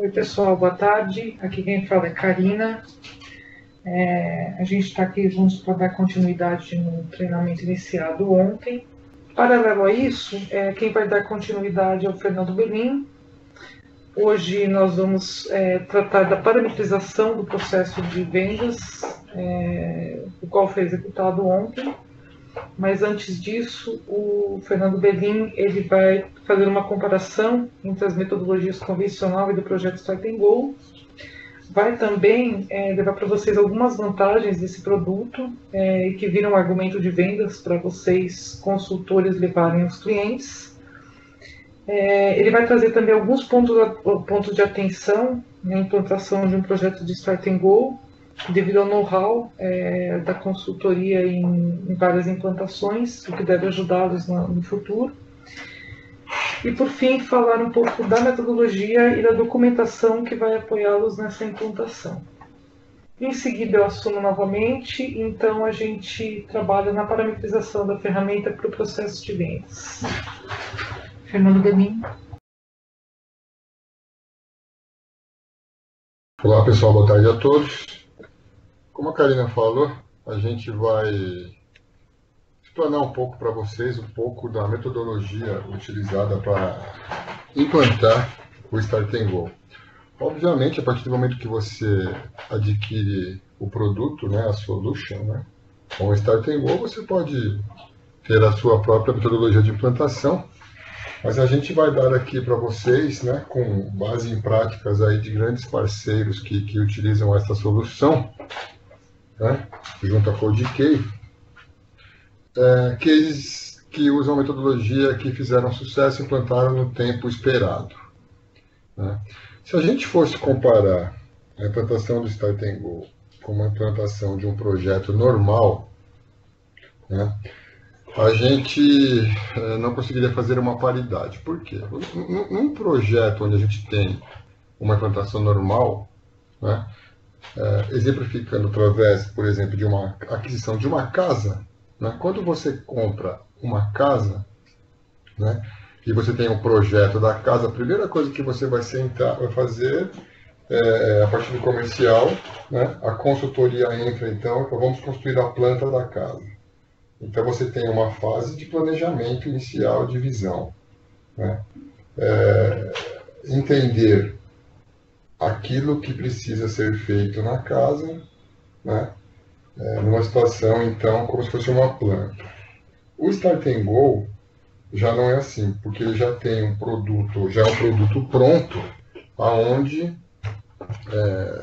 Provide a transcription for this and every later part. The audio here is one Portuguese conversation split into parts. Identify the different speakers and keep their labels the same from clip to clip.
Speaker 1: Oi, pessoal, boa tarde. Aqui quem fala é Karina. A gente está aqui juntos para dar continuidade no treinamento iniciado ontem. Paralelo a isso, quem vai dar continuidade é o Fernando Belim. Hoje nós vamos tratar da parametrização do processo de vendas, o qual foi executado ontem. Mas antes disso, o Fernando Belim ele vai fazer uma comparação entre as metodologias convencional e do projeto Start and Go. Vai também levar para vocês algumas vantagens desse produto que viram argumento de vendas para vocês, consultores, levarem aos clientes. Ele vai trazer também alguns pontos de atenção na implantação de um projeto de Start and Go, devido ao know-how da consultoria em várias implantações, o que deve ajudá-los no futuro. E, por fim, falar um pouco da metodologia e da documentação que vai apoiá-los nessa implantação. Em seguida, eu assumo novamente, então a gente trabalha na parametrização da ferramenta para o processo de vendas. Fernando Belim.
Speaker 2: Olá, pessoal, boa tarde a todos. Como a Karina falou, a gente vai explanar um pouco para vocês um pouco da metodologia utilizada para implantar o Start and Go. Obviamente, a partir do momento que você adquire o produto, a solution, com o Start and Go, você pode ter a sua própria metodologia de implantação, mas a gente vai dar aqui para vocês, com base em práticas aí de grandes parceiros que utilizam essa solução, junto à CodeKey, cases que usam a metodologia que fizeram sucesso e implantaram no tempo esperado. Se a gente fosse comparar a implantação do Start and Go com uma implantação de um projeto normal, a gente não conseguiria fazer uma paridade. Por quê? Num projeto onde a gente tem uma implantação normal, exemplificando através, por exemplo, de uma aquisição de uma casa, quando você compra uma casa, e você tem um projeto da casa, a primeira coisa que você vai fazer a partir do comercial, a consultoria entra então, vamos construir a planta da casa. Então você tem uma fase de planejamento inicial de visão, entender aquilo que precisa ser feito na casa, numa situação, então, como se fosse uma planta. O Start and Go já não é assim, porque ele já tem um produto pronto, aonde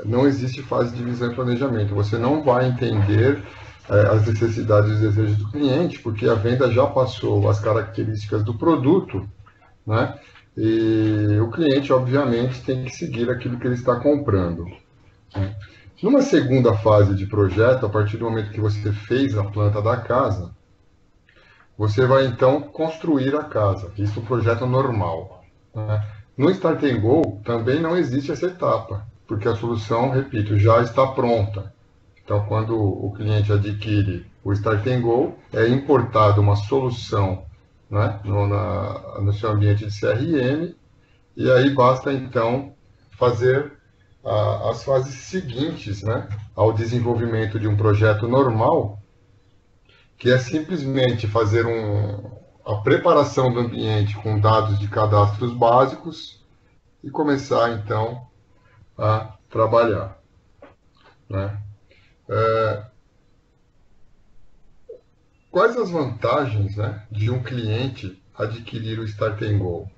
Speaker 2: não existe fase de visão e planejamento. Você não vai entender as necessidades e os desejos do cliente, porque a venda já passou as características do produto, e o cliente, obviamente, tem que seguir aquilo que ele está comprando. Numa segunda fase de projeto, a partir do momento que você fez a planta da casa, você vai então construir a casa. Isso é um projeto normal. No Start and Go também não existe essa etapa, porque a solução, repito, já está pronta. Então, quando o cliente adquire o Start and Go, é importada uma solução no seu ambiente de CRM, e aí basta então fazer as fases seguintes ao desenvolvimento de um projeto normal, que é simplesmente fazer a preparação do ambiente com dados de cadastros básicos e começar então a trabalhar. Quais as vantagens de um cliente adquirir o Start and Go?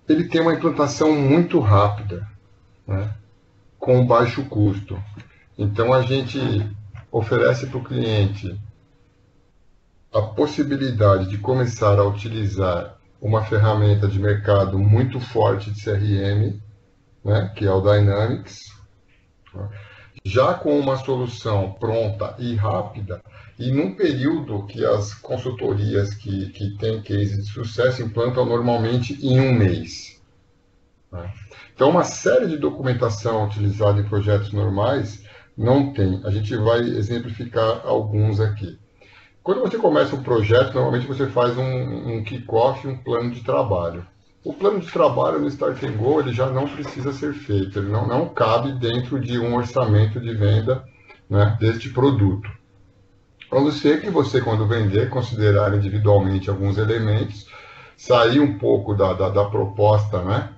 Speaker 2: Ele tem uma implantação muito rápida, com baixo custo. Então a gente oferece para o cliente a possibilidade de começar a utilizar uma ferramenta de mercado muito forte de CRM, que é o Dynamics, já com uma solução pronta e rápida, e num período que as consultorias que têm case de sucesso implantam normalmente em um mês. Então, uma série de documentação utilizada em projetos normais não tem. A gente vai exemplificar alguns aqui. Quando você começa um projeto, normalmente você faz um kick-off, um plano de trabalho. o plano de trabalho no Start and Go ele já não precisa ser feito, ele não cabe dentro de um orçamento de venda, né, deste produto. A não ser que você, quando vender, considerar individualmente alguns elementos, sair um pouco da proposta, né,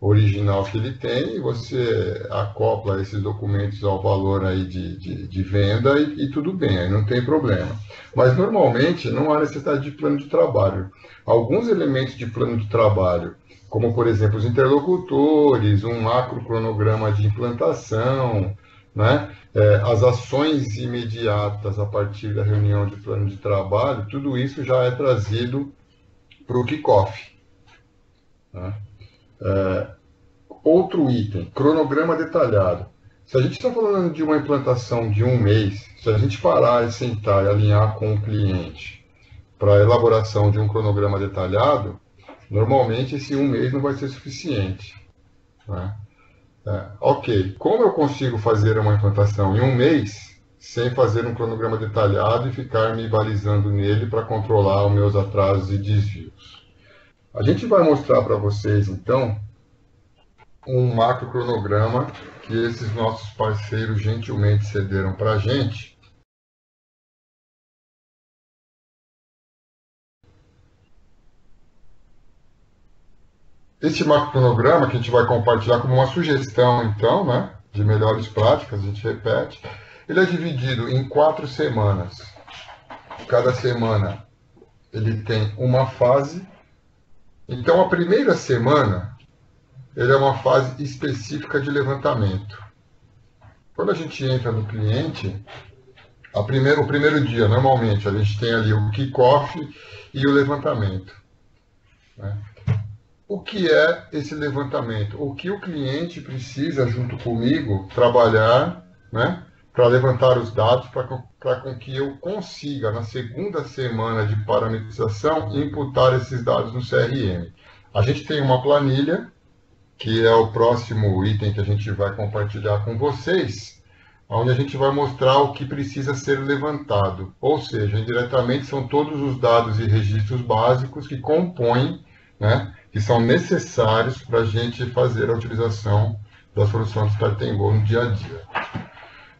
Speaker 2: original que ele tem, e você acopla esses documentos ao valor aí de venda e tudo bem, aí não tem problema. Mas normalmente não há necessidade de plano de trabalho. Alguns elementos de plano de trabalho, como por exemplo os interlocutores, um macro cronograma de implantação, né? As ações imediatas a partir da reunião de plano de trabalho, tudo isso já é trazido para o kickoff. Né? Outro item, cronograma detalhado. Se a gente está falando de uma implantação de um mês, se a gente parar e sentar e alinhar com o cliente para a elaboração de um cronograma detalhado, normalmente esse um mês não vai ser suficiente. Né? Ok, como eu consigo fazer uma implantação em um mês sem fazer um cronograma detalhado e ficar me balizando nele para controlar os meus atrasos e desvios? A gente vai mostrar para vocês, então, um macro cronograma que esses nossos parceiros gentilmente cederam para a gente. Este macro cronograma que a gente vai compartilhar como uma sugestão, então, né, de melhores práticas, a gente repete, ele é dividido em 4 semanas. Cada semana ele tem uma fase. Então, a primeira semana ele é uma fase específica de levantamento. Quando a gente entra no cliente, o primeiro dia, normalmente, a gente tem ali o kickoff e o levantamento. Né? O que é esse levantamento? O que o cliente precisa, junto comigo, trabalhar, né, para levantar os dados, para com que eu consiga, na segunda semana de parametrização, imputar esses dados no CRM. A gente tem uma planilha, que é o próximo item que a gente vai compartilhar com vocês, onde a gente vai mostrar o que precisa ser levantado. Ou seja, indiretamente são todos os dados e registros básicos que compõem, né, que são necessários para a gente fazer a utilização da solução do Start and Go no dia a dia.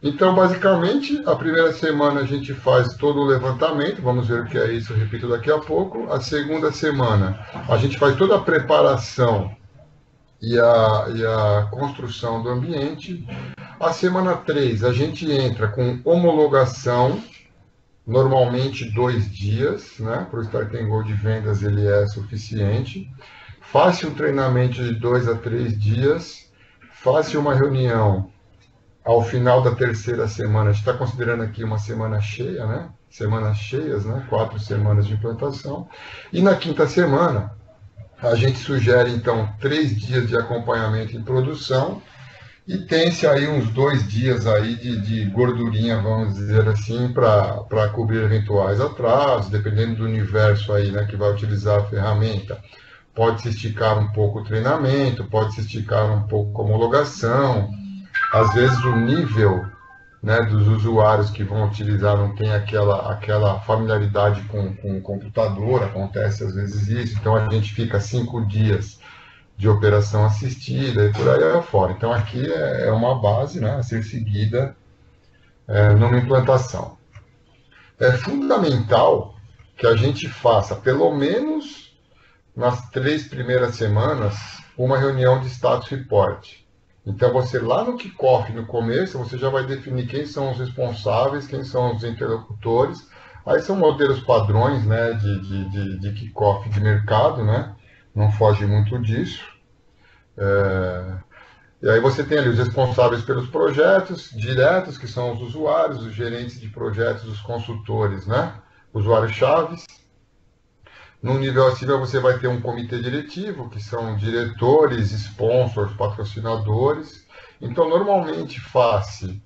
Speaker 2: Então, basicamente, a primeira semana a gente faz todo o levantamento, vamos ver o que é isso, eu repito daqui a pouco. A segunda semana a gente faz toda a preparação e a construção do ambiente. A semana 3 a gente entra com homologação, normalmente 2 dias, né? Para o Start and Go de vendas ele é suficiente. Faça um treinamento de 2 a 3 dias, faça uma reunião ao final da terceira semana. A gente está considerando aqui uma semana cheia, né? Semanas cheias, né? 4 semanas de implantação. E na quinta semana, a gente sugere, então, 3 dias de acompanhamento em produção e tem-se aí uns 2 dias aí de gordurinha, vamos dizer assim, para cobrir eventuais atrasos, dependendo do universo aí, né, que vai utilizar a ferramenta. Pode se esticar um pouco o treinamento, pode se esticar um pouco a homologação. Às vezes o nível, né, dos usuários que vão utilizar não tem aquela familiaridade com o computador, acontece às vezes isso, então a gente fica 5 dias de operação assistida e por aí afora. Então aqui é uma base, né, a ser seguida numa implantação. É fundamental que a gente faça, pelo menos nas 3 primeiras semanas, uma reunião de status report. Então, você lá no kickoff, no começo, você já vai definir quem são os responsáveis, quem são os interlocutores. Aí são modelos padrões, né, de kickoff de mercado, né? Não foge muito disso. E aí você tem ali os responsáveis pelos projetos diretos, que são os usuários, os gerentes de projetos, os consultores, né? Usuários-chaves. No nível acima você vai ter um comitê diretivo, que são diretores, sponsors, patrocinadores. Então, normalmente faz-se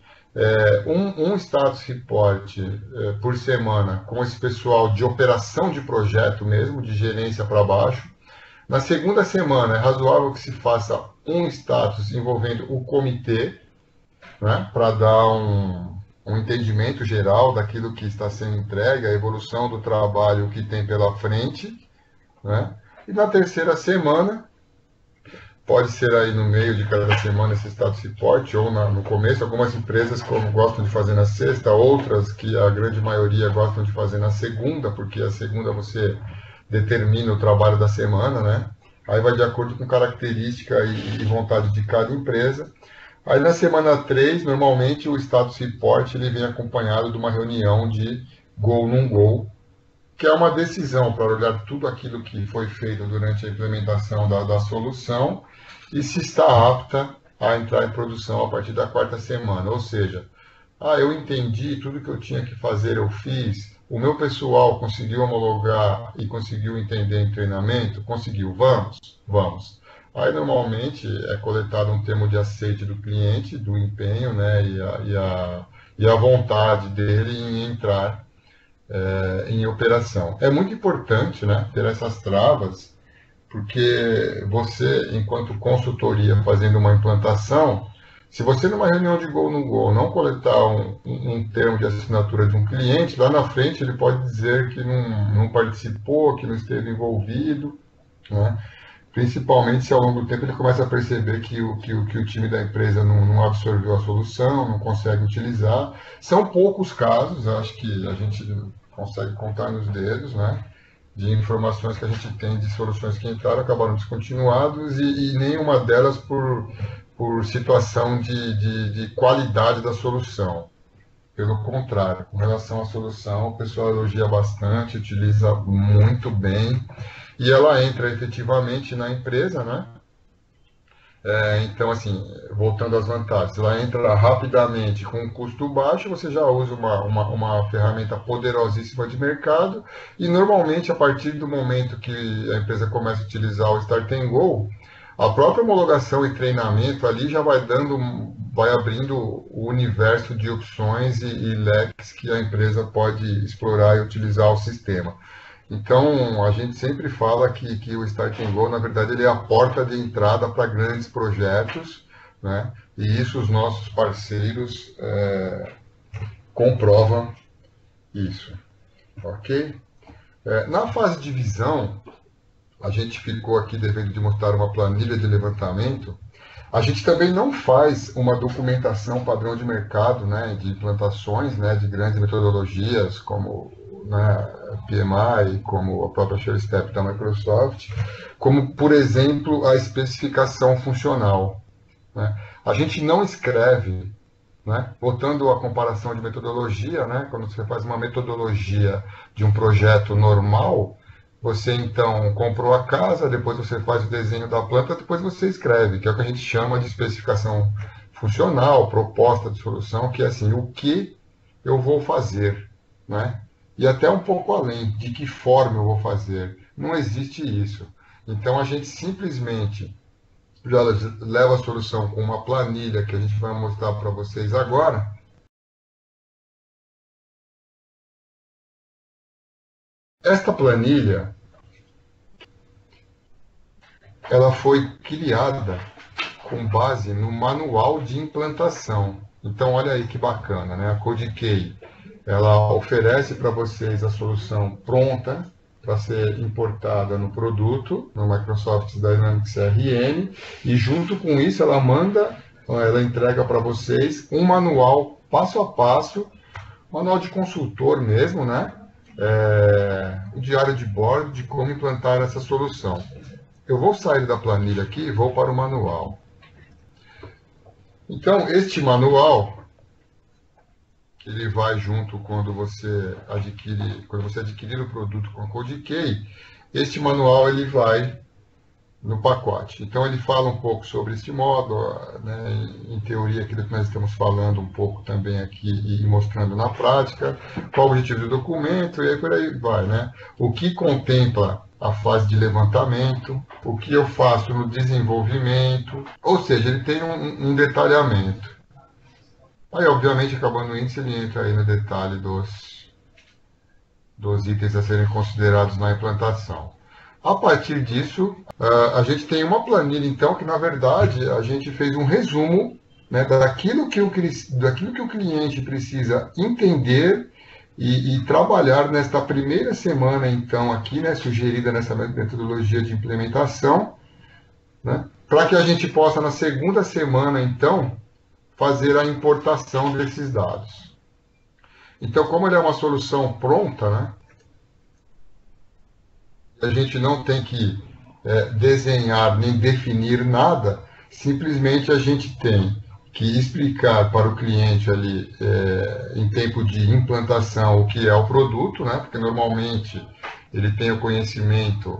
Speaker 2: um status report por semana com esse pessoal de operação de projeto mesmo, de gerência para baixo. Na segunda semana é razoável que se faça um status envolvendo o comitê, né, para dar um entendimento geral daquilo que está sendo entregue, a evolução do trabalho que tem pela frente, né? E na terceira semana pode ser aí no meio de cada semana esse estado de suporte, ou no começo. Algumas empresas como gostam de fazer na sexta, outras, que a grande maioria gostam de fazer na segunda, porque a segunda você determina o trabalho da semana, né? Aí vai de acordo com característica e vontade de cada empresa. Aí na semana 3, normalmente o status report ele vem acompanhado de uma reunião de go, não go, que é uma decisão para olhar tudo aquilo que foi feito durante a implementação da solução e se está apta a entrar em produção a partir da quarta semana. Ou seja, eu entendi, tudo que eu tinha que fazer eu fiz, o meu pessoal conseguiu homologar e conseguiu entender em treinamento, conseguiu, vamos, vamos. Aí normalmente é coletado um termo de aceite do cliente, do empenho, né, e a vontade dele em entrar em operação. É muito importante, né, ter essas travas, porque você, enquanto consultoria fazendo uma implantação, se você numa reunião de Go no Go não coletar um termo de assinatura de um cliente, lá na frente ele pode dizer que não participou, que não esteve envolvido, né? Principalmente se ao longo do tempo ele começa a perceber que o time da empresa não absorveu a solução, não consegue utilizar. São poucos casos, acho que a gente consegue contar nos dedos, né? De informações que a gente tem de soluções que entraram, acabaram descontinuadas e nenhuma delas por situação de qualidade da solução. Pelo contrário, com relação à solução, o pessoal elogia bastante, utiliza muito bem e ela entra efetivamente na empresa, né? Então, assim, voltando às vantagens, ela entra rapidamente com um custo baixo, você já usa uma ferramenta poderosíssima de mercado e normalmente a partir do momento que a empresa começa a utilizar o Start and Go, a própria homologação e treinamento ali já vai abrindo o universo de opções e leques que a empresa pode explorar e utilizar o sistema. Então, a gente sempre fala que o Start and Go, na verdade, ele é a porta de entrada para grandes projetos, né? E isso os nossos parceiros comprovam isso, ok? Na fase de visão, a gente ficou aqui devendo de mostrar uma planilha de levantamento. A gente também não faz uma documentação padrão de mercado, né, de implantações, né, de grandes metodologias, como, né, PMI, como a própria ShareStep da Microsoft, como, por exemplo, a especificação funcional, né? A gente não escreve, né, botando a comparação de metodologia, né, quando você faz uma metodologia de um projeto normal, você então comprou a casa, depois você faz o desenho da planta, depois você escreve, que é o que a gente chama de especificação funcional, proposta de solução, que é assim, o que eu vou fazer, né? E até um pouco além, de que forma eu vou fazer. Não existe isso. Então a gente simplesmente já leva a solução com uma planilha que a gente vai mostrar para vocês agora. Esta planilha, ela foi criada com base no manual de implantação. Então, olha aí que bacana, né? A CodeKey, ela oferece para vocês a solução pronta para ser importada no produto, no Microsoft Dynamics CRM, e junto com isso ela entrega para vocês um manual passo a passo, manual de consultor mesmo, né? O diário de bordo de como implantar essa solução. Eu vou sair da planilha aqui e vou para o manual. Então, este manual, ele vai junto quando você adquirir o produto com a CodeKey, este manual ele vai no pacote. Então, ele fala um pouco sobre este módulo, né, em teoria, aquilo que nós estamos falando um pouco também aqui e mostrando na prática, qual o objetivo do documento, e aí por aí vai, né? O que contempla a fase de levantamento, o que eu faço no desenvolvimento, ou seja, ele tem um detalhamento. Aí, obviamente, acabando o índice, ele entra aí no detalhe dos itens a serem considerados na implantação. A partir disso, a gente tem uma planilha, então, que na verdade a gente fez um resumo, né, daquilo que o cliente precisa entender e trabalhar nesta primeira semana, então, aqui, né, sugerida nessa metodologia de implementação, né? Para que a gente possa, na segunda semana, então, fazer a importação desses dados. Então, como ele é uma solução pronta, né? A gente não tem que desenhar nem definir nada, simplesmente a gente tem que explicar para o cliente ali, em tempo de implantação, o que é o produto, né? Porque normalmente ele tem o conhecimento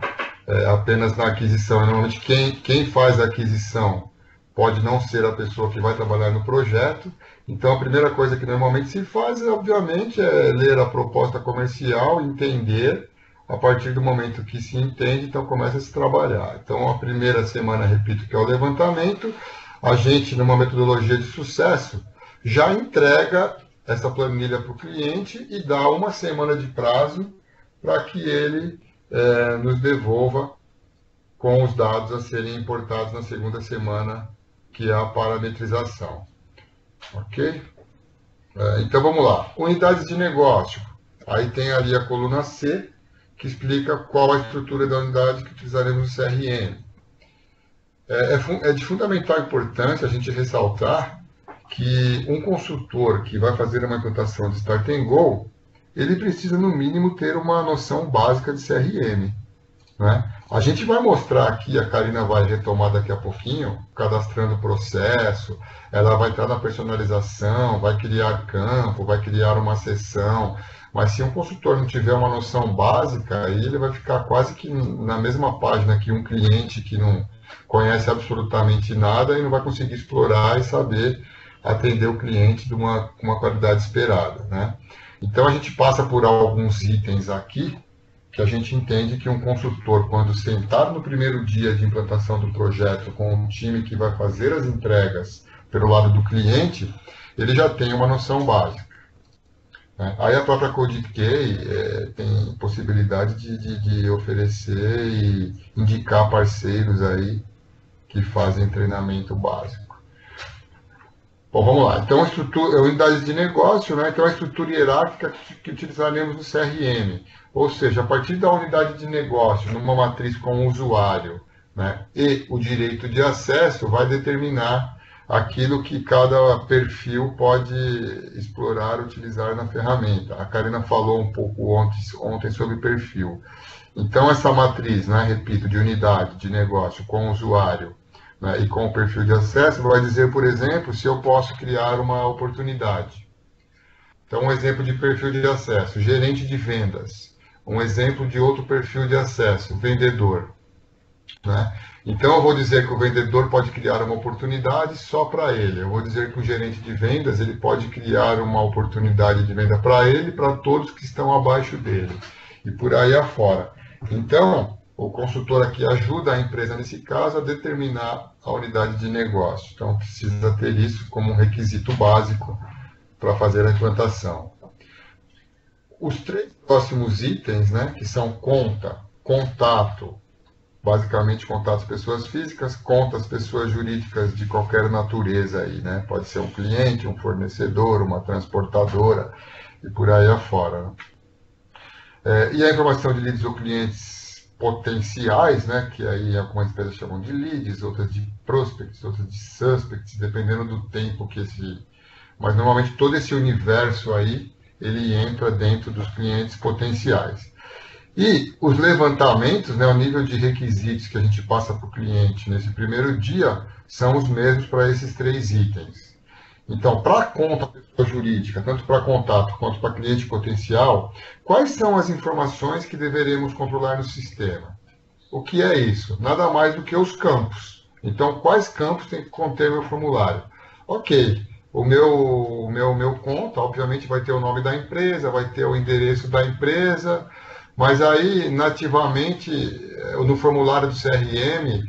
Speaker 2: apenas na aquisição. Normalmente quem faz a aquisição pode não ser a pessoa que vai trabalhar no projeto. Então a primeira coisa que normalmente se faz, obviamente, é ler a proposta comercial, entender. A partir do momento que se entende, então começa a se trabalhar. Então a primeira semana, repito, que é o levantamento, a gente, numa metodologia de sucesso, já entrega essa planilha para o cliente e dá uma semana de prazo para que ele nos devolva com os dados a serem importados na segunda semana, que é a parametrização. Ok? Então vamos lá. Unidades de negócio. Aí tem ali a coluna C, que explica qual a estrutura da unidade que utilizaremos no CRM. É de fundamental importância a gente ressaltar que um consultor que vai fazer uma implantação de Start and Go, ele precisa, no mínimo, ter uma noção básica de CRM. Né? A gente vai mostrar aqui, a Karina vai retomar daqui a pouquinho, cadastrando o processo, ela vai entrar na personalização, vai criar campo, vai criar uma seção, mas se um consultor não tiver uma noção básica, aí ele vai ficar quase que na mesma página que um cliente que não conhece absolutamente nada e não vai conseguir explorar e saber atender o cliente com uma qualidade esperada. Né? Então a gente passa por alguns itens aqui, que a gente entende que um consultor, quando sentar no primeiro dia de implantação do projeto com um time que vai fazer as entregas pelo lado do cliente, ele já tem uma noção básica. Aí a própria CodeKey tem possibilidade de oferecer e indicar parceiros aí que fazem treinamento básico. Bom, vamos lá. Então, unidades de negócio, né? Então, a estrutura hierárquica que utilizaremos no CRM. Ou seja, a partir da unidade de negócio, numa matriz com o usuário, né, e o direito de acesso, vai determinar aquilo que cada perfil pode explorar, utilizar na ferramenta. A Karina falou um pouco ontem sobre perfil. Então, essa matriz, né, repito, de unidade de negócio com o usuário, né, e com o perfil de acesso, vai dizer, por exemplo, se eu posso criar uma oportunidade. Então, um exemplo de perfil de acesso, gerente de vendas. Um exemplo de outro perfil de acesso, vendedor. Né? Então, eu vou dizer que o vendedor pode criar uma oportunidade só para ele. Eu vou dizer que o gerente de vendas ele pode criar uma oportunidade de venda para ele e para todos que estão abaixo dele. E por aí afora. Então, o consultor aqui ajuda a empresa, nesse caso, a determinar a unidade de negócio. Então, precisa ter isso como um requisito básico para fazer a implantação. Os três próximos itens, né, que são conta, contato, basicamente contatos pessoas físicas, contas pessoas jurídicas de qualquer natureza aí, né? Pode ser um cliente, um fornecedor, uma transportadora e por aí afora. Né? E a informação de leads ou clientes potenciais, né, que aí algumas empresas chamam de leads, outras de prospects, outras de suspects, dependendo do tempo que Mas normalmente todo esse universo aí, ele entra dentro dos clientes potenciais. E os levantamentos, né, o nível de requisitos que a gente passa para o cliente nesse primeiro dia, são os mesmos para esses três itens. Então, para a conta pessoa jurídica, tanto para contato quanto para cliente potencial, quais são as informações que deveremos controlar no sistema? O que é isso? Nada mais do que os campos. Então, quais campos tem que conter meu formulário? Ok, o meu conta, obviamente, vai ter o nome da empresa, vai ter o endereço da empresa, mas aí, nativamente, no formulário do CRM,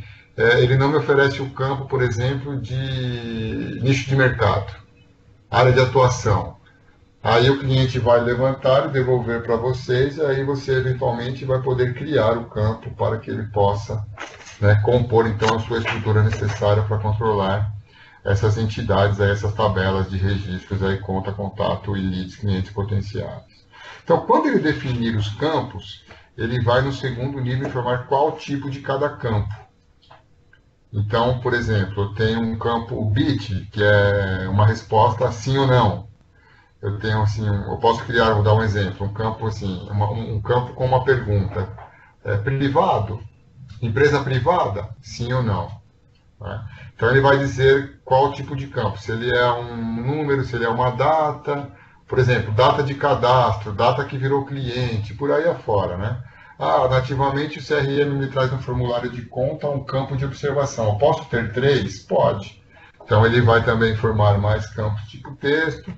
Speaker 2: ele não me oferece o campo, por exemplo, de nicho de mercado, área de atuação. Aí o cliente vai levantar e devolver para vocês, e aí você, eventualmente, vai poder criar o campo para que ele possa, né, compor, então, a sua estrutura necessária para controlar essas entidades, aí, essas tabelas de registros, aí, conta, contato e leads, clientes potenciais. Então, quando ele definir os campos, ele vai no segundo nível informar qual tipo de cada campo. Então, por exemplo, eu tenho um campo bit, que é uma resposta sim ou não. Eu tenho assim, eu posso criar, vou dar um exemplo, um campo assim, um campo com uma pergunta. Privado? Empresa privada? Sim ou não? Né? Então ele vai dizer qual tipo de campo, se ele é um número, se ele é uma data, por exemplo, data de cadastro, data que virou cliente, por aí afora, né? Ah, nativamente o CRM me traz no formulário de conta um campo de observação. Eu posso ter 3? Pode. Então ele vai também informar mais campos tipo texto,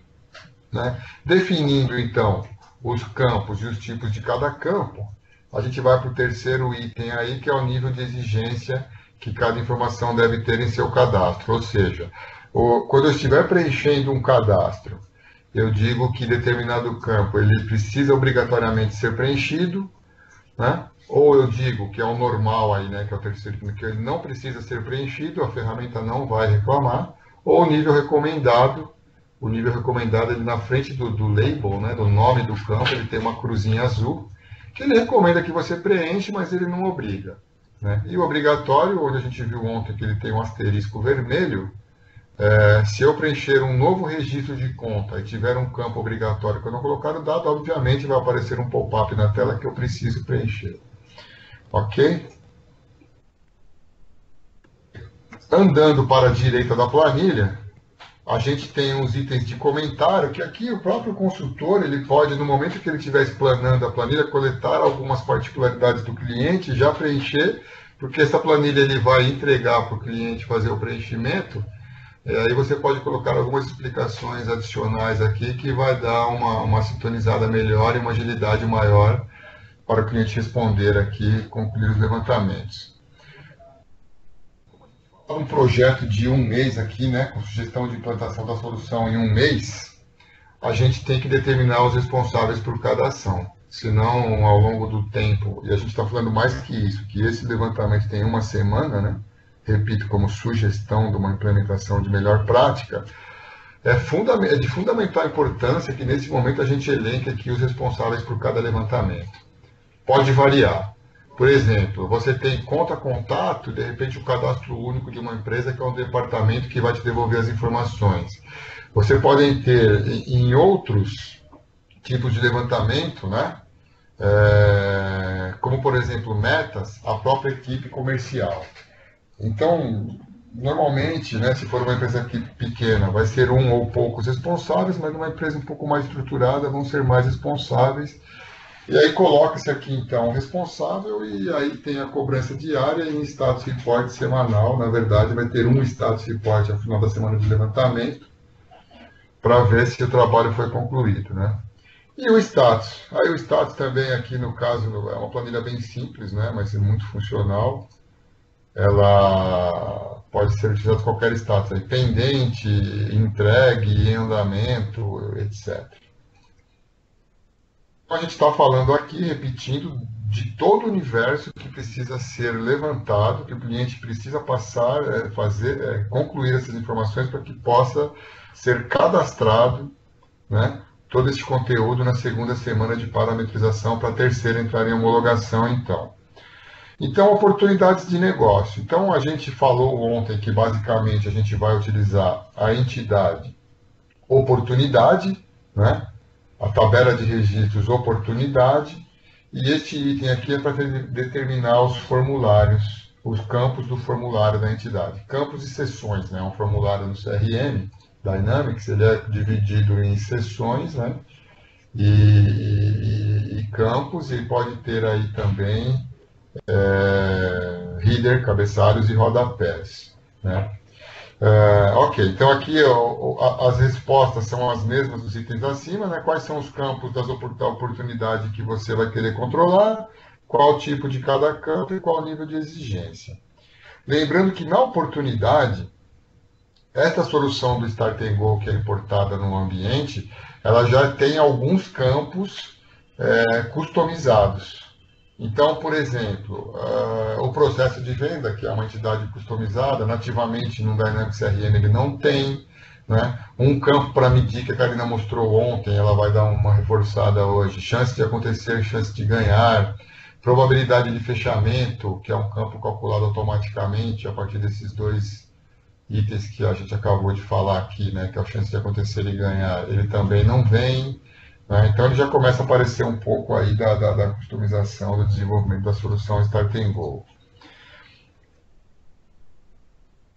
Speaker 2: né? Definindo então os campos e os tipos de cada campo, a gente vai para o terceiro item aí, que é o nível de exigência que cada informação deve ter em seu cadastro. Ou seja, quando eu estiver preenchendo um cadastro, eu digo que determinado campo ele precisa obrigatoriamente ser preenchido, né? Ou eu digo que é o normal aí, né, que é o terceiro, que ele não precisa ser preenchido, a ferramenta não vai reclamar, ou o nível recomendado. O nível recomendado, ele na frente do label, né, do nome do campo, ele tem uma cruzinha azul, que ele recomenda que você preenche, mas ele não obriga, né? E o obrigatório, onde a gente viu ontem que ele tem um asterisco vermelho, se eu preencher um novo registro de conta e tiver um campo obrigatório que eu não colocar o dado, obviamente vai aparecer um pop-up na tela que eu preciso preencher. Ok? Andando para a direita da planilha, a gente tem uns itens de comentário, que aqui o próprio consultor, ele pode, no momento que ele estiver explanando a planilha, coletar algumas particularidades do cliente e já preencher, porque essa planilha ele vai entregar para o cliente fazer o preenchimento. Aí você pode colocar algumas explicações adicionais aqui que vai dar uma sintonizada melhor e uma agilidade maior para o cliente responder aqui e concluir os levantamentos. Um projeto de um mês aqui, né, com sugestão de implantação da solução em um mês, a gente tem que determinar os responsáveis por cada ação. Senão, ao longo do tempo, e a gente está falando mais que isso, que esse levantamento tem uma semana, né, repito, como sugestão de uma implementação de melhor prática, é de fundamental importância que nesse momento a gente elenque aqui os responsáveis por cada levantamento. Pode variar. Por exemplo, você tem conta-contato, de repente o cadastro único de uma empresa, que é um departamento que vai te devolver as informações. Você pode ter em outros tipos de levantamento, né? Como, por exemplo, metas, a própria equipe comercial. Então, normalmente, né, se for uma empresa pequena, vai ser um ou poucos responsáveis, mas numa empresa um pouco mais estruturada, vão ser mais responsáveis. E aí coloca-se aqui, então, o responsável, e aí tem a cobrança diária e em status report semanal. Na verdade, vai ter um status report ao final da semana de levantamento, para ver se o trabalho foi concluído, né? E o status. Aí o status também aqui, no caso, é uma planilha bem simples, né, mas é muito funcional. Ela pode ser utilizada qualquer status, aí, pendente, entregue, em andamento, etc. A gente está falando aqui, repetindo, de todo o universo que precisa ser levantado, que o cliente precisa passar, concluir essas informações para que possa ser cadastrado, né, todo esse conteúdo na segunda semana de parametrização, para a terceira entrar em homologação, então. Então, oportunidades de negócio. Então, a gente falou ontem que, basicamente, a gente vai utilizar a entidade oportunidade, né? A tabela de registros oportunidade, e este item aqui é para determinar os formulários, os campos do formulário da entidade. Campos e seções, né? Um formulário no CRM Dynamics, ele é dividido em seções, né? E campos, e pode ter aí também header, cabeçalhos e rodapés, né? Ok, então aqui as respostas são as mesmas dos itens acima, né? Quais são os campos da oportunidade que você vai querer controlar, qual o tipo de cada campo e qual o nível de exigência. Lembrando que na oportunidade, esta solução do Start and Go que é importada no ambiente, ela já tem alguns campos customizados. Então, por exemplo, o processo de venda, que é uma entidade customizada, nativamente no Dynamics CRM ele não tem, né? Um campo para medir, que a Karina mostrou ontem, ela vai dar uma reforçada hoje, chance de acontecer, chance de ganhar. probabilidade de fechamento, que é um campo calculado automaticamente a partir desses dois itens que a gente acabou de falar aqui, né, que é a chance de acontecer e ganhar, ele também não vem. Né? Então ele já começa a aparecer um pouco aí da customização, do desenvolvimento da solução Start and Go.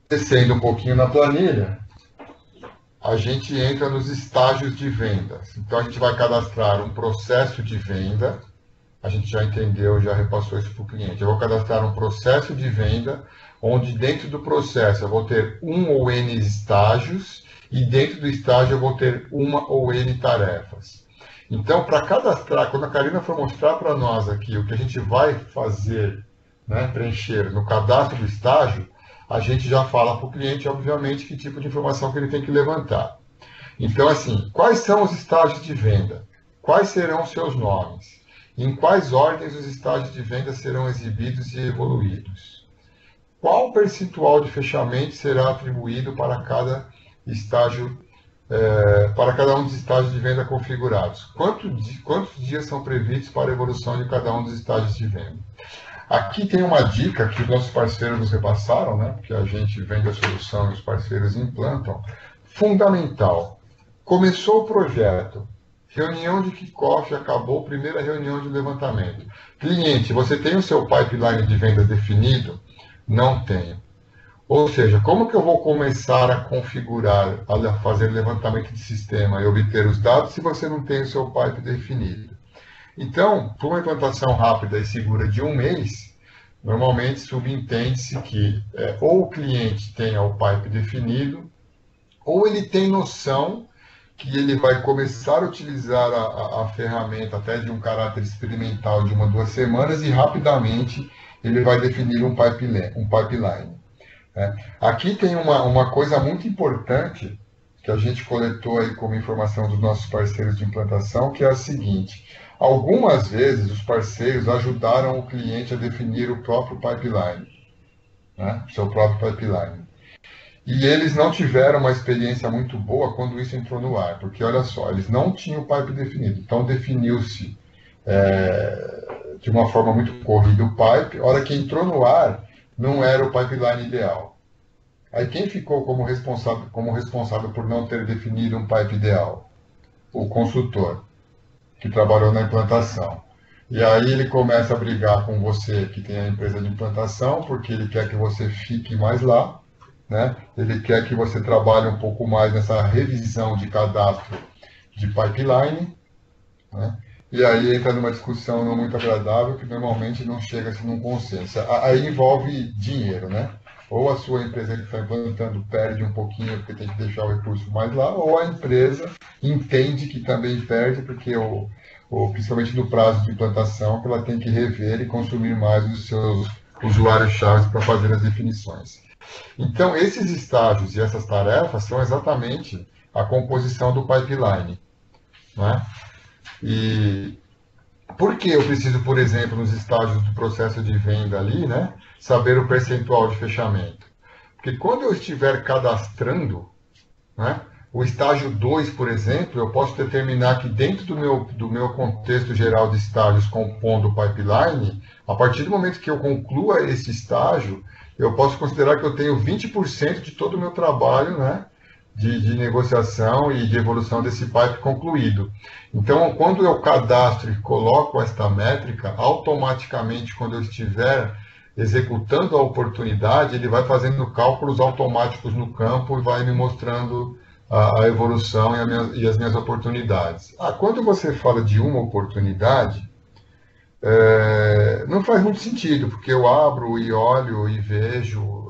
Speaker 2: Descendo um pouquinho na planilha, a gente entra nos estágios de vendas. Então a gente vai cadastrar um processo de venda, a gente já entendeu, já repassou isso para o cliente. Eu vou cadastrar um processo de venda, onde dentro do processo eu vou ter um ou N estágios, e dentro do estágio eu vou ter uma ou N tarefas. Então, para cadastrar, quando a Karina for mostrar para nós aqui o que a gente vai fazer, né, preencher no cadastro do estágio, a gente já fala para o cliente, obviamente, que tipo de informação que ele tem que levantar. Então, assim, quais são os estágios de venda? Quais serão os seus nomes? Em quais ordens os estágios de venda serão exibidos e evoluídos? Qual percentual de fechamento será atribuído para cada estágio, para cada um dos estágios de venda configurados? Quantos dias são previstos para a evolução de cada um dos estágios de venda? Aqui tem uma dica que os nossos parceiros nos repassaram, né? Porque a gente vende a solução e os parceiros implantam. Fundamental. Começou o projeto. Reunião de kickoff, acabou, primeira reunião de levantamento. Cliente, você tem o seu pipeline de vendas definido? Não tenho. Ou seja, como que eu vou começar a configurar, a fazer levantamento de sistema e obter os dados se você não tem o seu pipe definido? Então, para uma implantação rápida e segura de 1 mês, normalmente subentende-se que ou o cliente tenha o pipe definido, ou ele tem noção que ele vai começar a utilizar a ferramenta até de um caráter experimental de 1 a 2 semanas e rapidamente ele vai definir um pipeline. Aqui tem uma coisa muito importante que a gente coletou aí como informação dos nossos parceiros de implantação, que é a seguinte: algumas vezes os parceiros ajudaram o cliente a definir o próprio pipeline, né? Seu próprio pipeline. E eles não tiveram uma experiência muito boa quando isso entrou no ar, porque olha só, eles não tinham o pipe definido, então definiu-se de uma forma muito corrida o pipe, a hora que entrou no ar, não era o pipeline ideal. Aí quem ficou como responsável por não ter definido um pipe ideal? O consultor, que trabalhou na implantação. E aí ele começa a brigar com você, que tem a empresa de implantação, porque ele quer que você fique mais lá, né? Ele quer que você trabalhe um pouco mais nessa revisão de cadastro de pipeline, né? E aí entra numa discussão não muito agradável, que normalmente não chega-se num consenso. Aí envolve dinheiro, né? Ou a sua empresa que está implantando perde um pouquinho porque tem que deixar o recurso mais lá, ou a empresa entende que também perde porque, principalmente no prazo de implantação, que ela tem que rever e consumir mais os seus usuários-chave para fazer as definições. Então, esses estágios e essas tarefas são exatamente a composição do pipeline, né? E por que eu preciso, por exemplo, nos estágios do processo de venda ali, né, saber o percentual de fechamento? Porque quando eu estiver cadastrando, né, o estágio 2, por exemplo, eu posso determinar que dentro do meu contexto geral de estágios compondo o pipeline, a partir do momento que eu conclua esse estágio, eu posso considerar que eu tenho 20% de todo o meu trabalho, né, de negociação e de evolução desse pipe concluído. Então, quando eu cadastro e coloco esta métrica, automaticamente, quando eu estiver executando a oportunidade, ele vai fazendo cálculos automáticos no campo e vai me mostrando a evolução e as minhas oportunidades. Quando você fala de uma oportunidade, não faz muito sentido, porque eu abro e olho e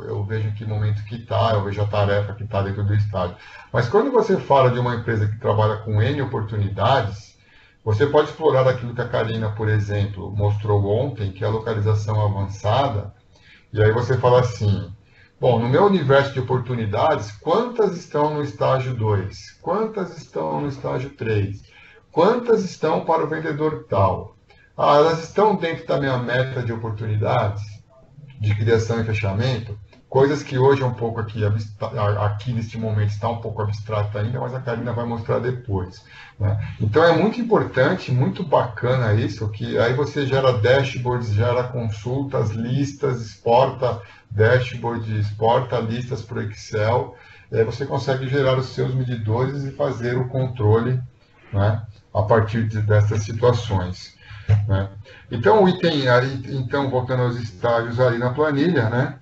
Speaker 2: eu vejo em que momento que está, eu vejo a tarefa que está dentro do estágio. Mas quando você fala de uma empresa que trabalha com N oportunidades, você pode explorar aquilo que a Karina, por exemplo, mostrou ontem, que é a localização avançada, e aí você fala assim: bom, no meu universo de oportunidades, quantas estão no estágio 2? Quantas estão no estágio 3? Quantas estão para o vendedor tal? Elas estão dentro da minha meta de oportunidades, de criação e fechamento? Coisas que hoje é um pouco aqui neste momento está um pouco abstrato ainda, mas a Karina vai mostrar depois, né? Então é muito importante, muito bacana isso, que aí você gera dashboards, gera consultas, listas, exporta dashboard, exporta listas para o Excel, e aí você consegue gerar os seus medidores e fazer o controle, né, a partir dessas situações, né? Então o item aí, então voltando aos estágios ali na planilha, né?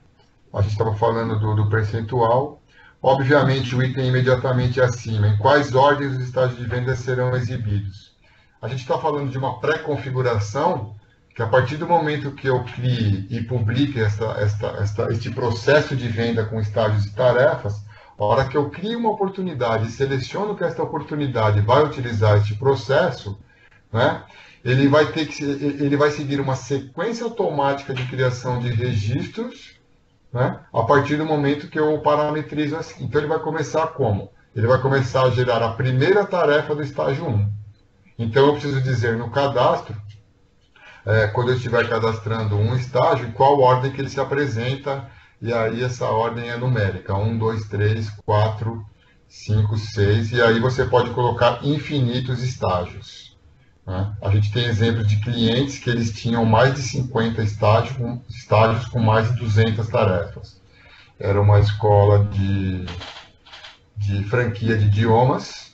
Speaker 2: A gente estava falando do percentual. Obviamente, o item imediatamente acima, em quais ordens os estágios de venda serão exibidos. A gente está falando de uma pré-configuração, que a partir do momento que eu crie e publique este processo de venda com estágios e tarefas, a hora que eu crio uma oportunidade e seleciono que esta oportunidade vai utilizar este processo, né, ele vai seguir uma sequência automática de criação de registros, né, a partir do momento que eu parametrizo assim. Então ele vai começar como? Ele vai começar a gerar a primeira tarefa do estágio 1. Então eu preciso dizer no cadastro, quando eu estiver cadastrando um estágio, em qual ordem que ele se apresenta, e aí essa ordem é numérica, 1, 2, 3, 4, 5, 6, e aí você pode colocar infinitos estágios, né? A gente tem exemplos de clientes que eles tinham mais de 50 estágios com mais de 200 tarefas. Era uma escola de franquia de idiomas,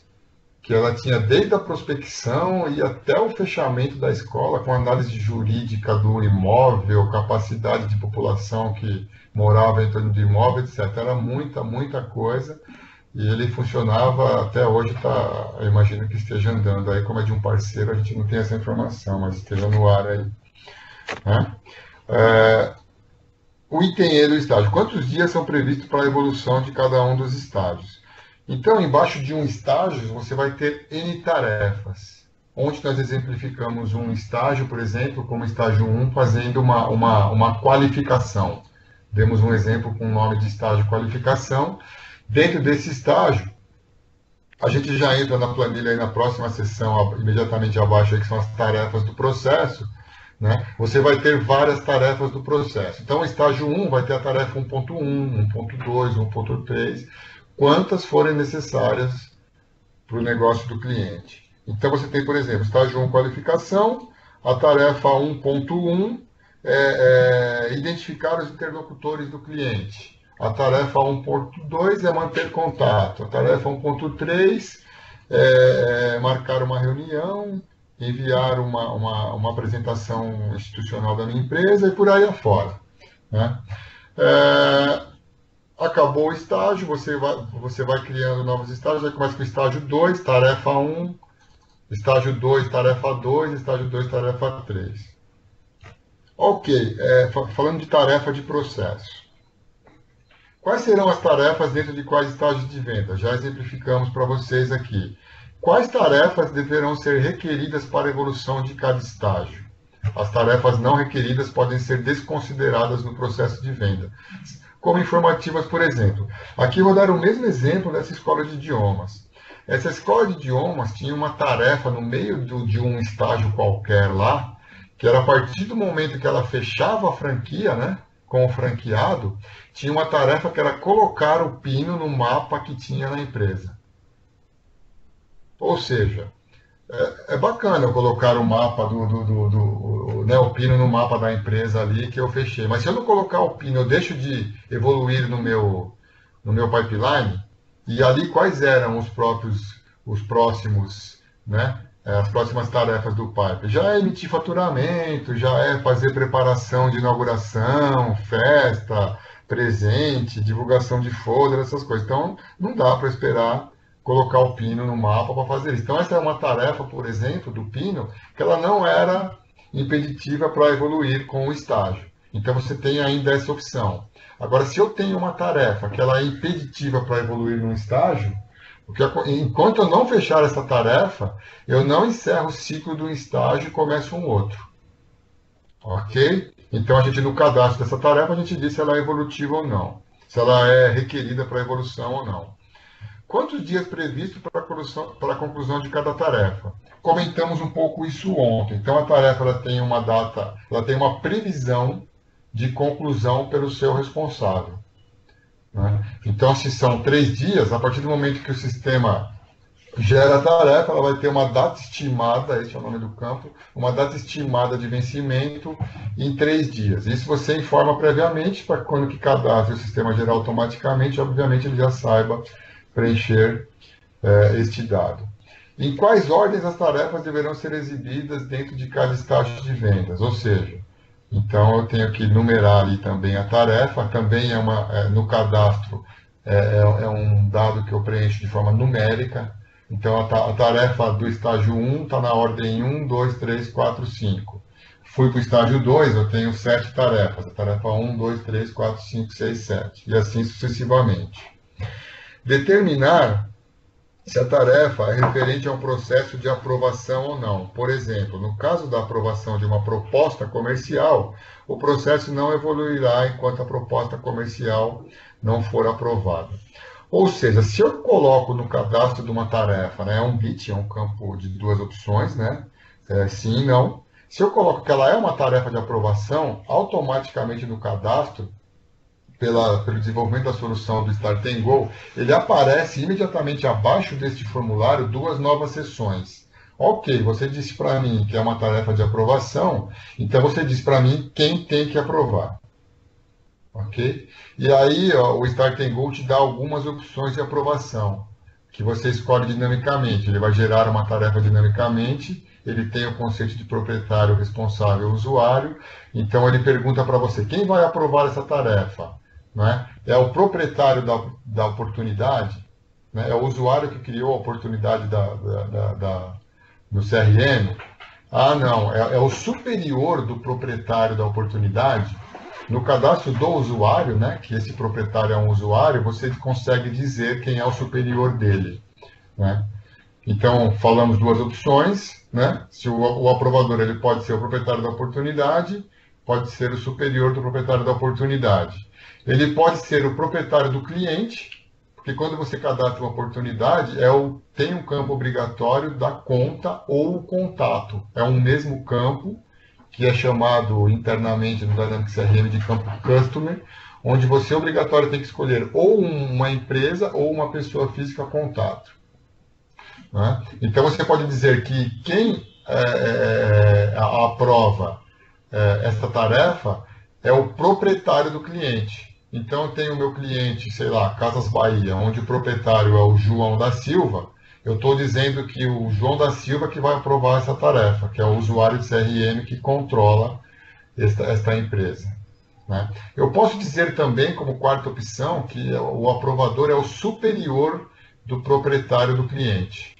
Speaker 2: que ela tinha desde a prospecção e até o fechamento da escola, com análise jurídica do imóvel, capacidade de população que morava em torno do imóvel, etc. Era muita, muita coisa. E ele funcionava até hoje, eu imagino que esteja andando aí, como é de um parceiro, a gente não tem essa informação, mas esteja no ar aí, né? O item E do estágio. Quantos dias são previstos para a evolução de cada um dos estágios? Então, embaixo de um estágio, você vai ter N tarefas. Onde nós exemplificamos um estágio, por exemplo, como estágio 1, fazendo uma qualificação. Demos um exemplo com o nome de estágio qualificação. Dentro desse estágio, a gente já entra na planilha aí na próxima seção, imediatamente abaixo, aí, que são as tarefas do processo, né? Você vai ter várias tarefas do processo. Então, o estágio 1 vai ter a tarefa 1.1, 1.2, 1.3, quantas forem necessárias para o negócio do cliente. Então, você tem, por exemplo, estágio 1, qualificação, a tarefa 1.1 identificar os interlocutores do cliente. A tarefa 1.2 é manter contato. A tarefa 1.3 é marcar uma reunião, enviar uma apresentação institucional da minha empresa e por aí afora, né? Acabou o estágio, você vai criando novos estágios, aí começa com o estágio 2, tarefa 1, estágio 2, tarefa 2, estágio 2, tarefa 3. Ok, falando de tarefa de processo. Quais serão as tarefas dentro de quais estágios de venda? Já exemplificamos para vocês aqui. Quais tarefas deverão ser requeridas para a evolução de cada estágio? As tarefas não requeridas podem ser desconsideradas no processo de venda. Como informativas, por exemplo. Aqui eu vou dar o mesmo exemplo dessa escola de idiomas. Essa escola de idiomas tinha uma tarefa no meio de um estágio qualquer lá, que era a partir do momento que ela fechava a franquia, né, com o franqueado, tinha uma tarefa que era colocar o pino no mapa que tinha na empresa. Ou seja, é bacana eu colocar o mapa o pino no mapa da empresa ali que eu fechei. Mas se eu não colocar o pino, eu deixo de evoluir no meu pipeline, e ali quais eram os próximos, né, as próximas tarefas do pipe? Já é emitir faturamento, já é fazer preparação de inauguração, festa, presente, divulgação de folder, essas coisas. Então, não dá para esperar colocar o pino no mapa para fazer isso. Então, essa é uma tarefa, por exemplo, do pino, que ela não era impeditiva para evoluir com o estágio. Então, você tem ainda essa opção. Agora, se eu tenho uma tarefa que ela é impeditiva para evoluir num estágio, porque enquanto eu não fechar essa tarefa, eu não encerro o ciclo de um estágio e começo um outro. Ok? Então, a gente, no cadastro dessa tarefa, a gente diz se ela é evolutiva ou não, se ela é requerida para evolução ou não. Quantos dias previstos para a conclusão de cada tarefa? Comentamos um pouco isso ontem. Então, a tarefa ela tem uma data, ela tem uma previsão de conclusão pelo seu responsável. né? Então, se são 3 dias, a partir do momento que o sistema gera a tarefa, ela vai ter uma data estimada, esse é o nome do campo, uma data estimada de vencimento em 3 dias. Isso você informa previamente, para quando que cadastre o sistema gerar automaticamente, obviamente ele já saiba preencher este dado. Em quais ordens as tarefas deverão ser exibidas dentro de cada estágio de vendas? Ou seja, então eu tenho que numerar ali também a tarefa, também no cadastro é um dado que eu preencho de forma numérica. Então a tarefa do estágio 1 está na ordem 1, 2, 3, 4, 5. Fui para o estágio 2, eu tenho 7 tarefas. A tarefa 1, 2, 3, 4, 5, 6, 7. E assim sucessivamente. Determinar se a tarefa é referente a um processo de aprovação ou não. Por exemplo, no caso da aprovação de uma proposta comercial, o processo não evoluirá enquanto a proposta comercial não for aprovada. Ou seja, se eu coloco no cadastro de uma tarefa, né, é um bit, é um campo de 2 opções, né, sim e não. Se eu coloco que ela é uma tarefa de aprovação, automaticamente no cadastro, pelo desenvolvimento da solução do Start and Go, ele aparece imediatamente abaixo deste formulário 2 novas seções. Ok, você disse para mim que é uma tarefa de aprovação, então você diz para mim quem tem que aprovar. Ok? E aí o Start and Go te dá algumas opções de aprovação, que você escolhe dinamicamente. Ele vai gerar uma tarefa dinamicamente, ele tem o conceito de proprietário responsável usuário, então ele pergunta para você, quem vai aprovar essa tarefa? Né? É o proprietário da oportunidade, né? É o usuário que criou a oportunidade no CRM? Ah, não, é o superior do proprietário da oportunidade. No cadastro do usuário, né, que esse proprietário é um usuário, você consegue dizer quem é o superior dele. Né? Então, falamos 2 opções. Né? Se o aprovador ele pode ser o proprietário da oportunidade, pode ser o superior do proprietário da oportunidade. Ele pode ser o proprietário do cliente, porque quando você cadastra uma oportunidade, tem um campo obrigatório da conta ou o contato. É um mesmo campo, que é chamado internamente no Dynamics CRM de campo Customer, onde você obrigatório tem que escolher ou uma empresa ou uma pessoa física contato. Né? Então você pode dizer que quem aprova essa tarefa é o proprietário do cliente. Então, eu tenho o meu cliente, sei lá, Casas Bahia, onde o proprietário é o João da Silva. Eu estou dizendo que o João da Silva que vai aprovar essa tarefa, que é o usuário de CRM que controla esta empresa. Né? Eu posso dizer também, como quarta opção, que o aprovador é o superior do proprietário do cliente.